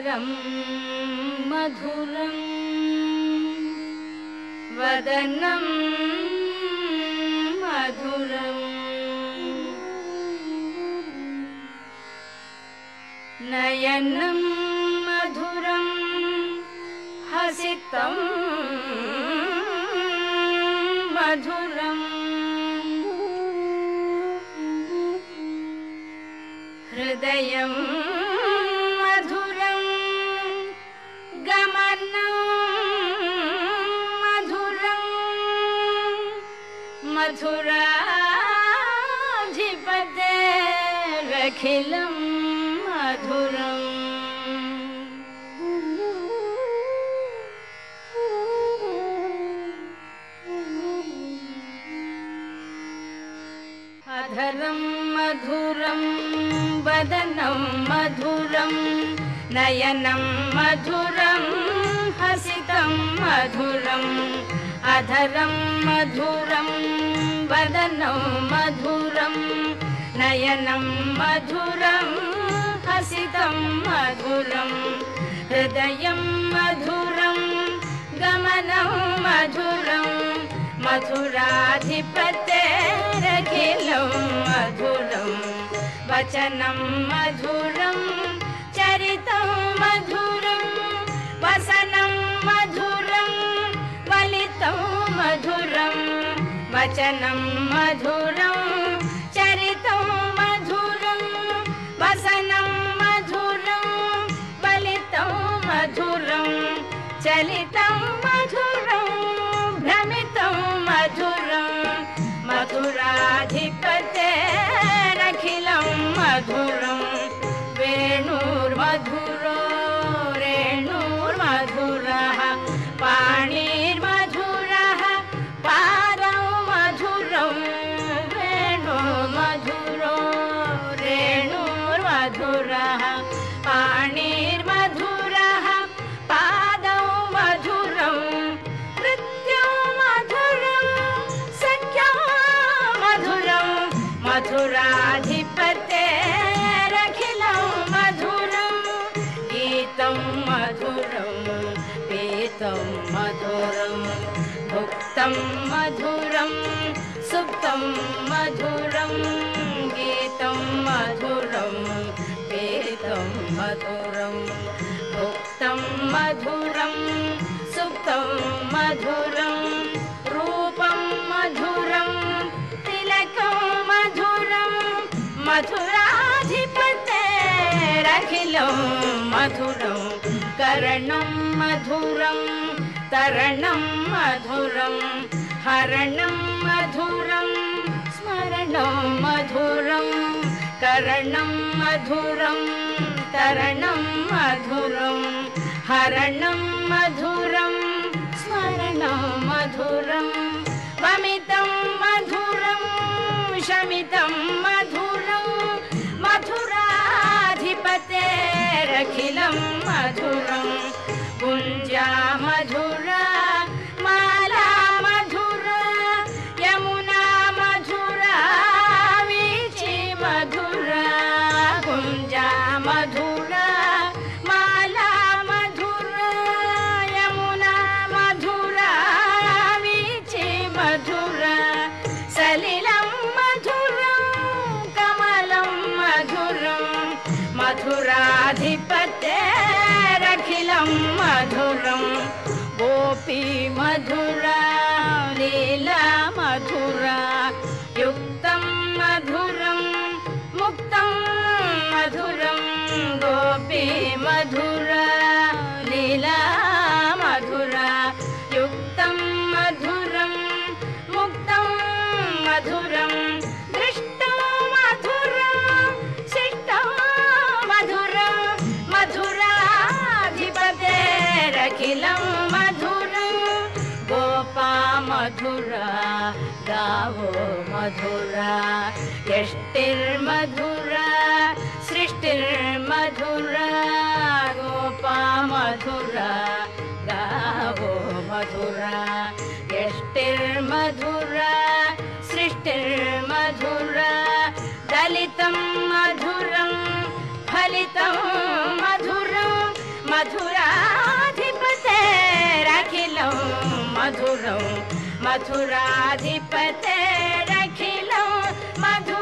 अधरं मधुरं वदनं मधुरं नयनं मधुरं हसितं मधुरं हृदयं मधुरं गमनं मधुरं मधुराधिपतेरखिलं मधुरम् अधरं मधुरं वदनं मधुरं नयनं मधुरं हसितं मधुरं अधरं मधुरं वदनं मधुरं नयनं मधुरं हसितं मधुरं हृदयं मधुरं गमनं मधुरं मधुराधिपतेरखिलं मधुरं वचनं मधुरं चरितं मधुरं वसनं मधुरं वलितं मधुरं वचनं मधुरं चरितं मधुरं वसनं मधुरं वलितं मधुरं चलितं मधुरं भ्रमितं मधुरं मधुराधिपतेरखिलं मधुरं वेणुर्मधुरो रेणुर्मधुरः पाणिर्मधुरः पादं मधुरं वेणुर्मधुरो रेणुर्मधुरः पाणिर्मधुरः पादं मधुरं मधुराधिपतेरखिलं मधुरं गीतं मधुरं पीतं मधुरं भुक्तं मधुरं सुप्तं मधुरं गीतं मधुरं पीतं मधुरं भुक्तं मधुरं सुप्तं मधुरं रूपं मधुरं मधुराधिपतेरखिलं मधुरं करणं मधुरं तरणं मधुरं हरणं मधुरं स्मरणं मधुरं करणं मधुरं तरणं मधुरं हरणं मधुरं स्मरणं मधुरं वमितं मधुरं शमितं मधुरं मधुराधिपतेरखिलं मधुरं गुञ्जा मधुरा माला मधुरा यमुना मधुरा वीची मधुरा गुञ्जा मधुरा माला मधुरा यमुना मधुरा वीची मधुरा सलिलं मधुराधिपतेरखिलं मधुरं गोपी मधुरा लीला मधुरा युक्तं मधुरं मुक्तं मधुरं गोपी मधुरा लीला मधुरा युक्तं मधुरं मुक्तं मधुरं दृष्टं मधुरं शिष्टं मधुराधिपतेरखिलं मधुरं गोपा मधुरा गावो मधुरा यष्टिर्मधुरा सृष्टिर्मधुरा गोपा मधुरा गावो मधुरा यष्टिर्मधुरा सृष्टिर्मधुरा दलितं मधुरं फलितं मधुरं मधुरं मथुराधिपते रखिलं मधुरं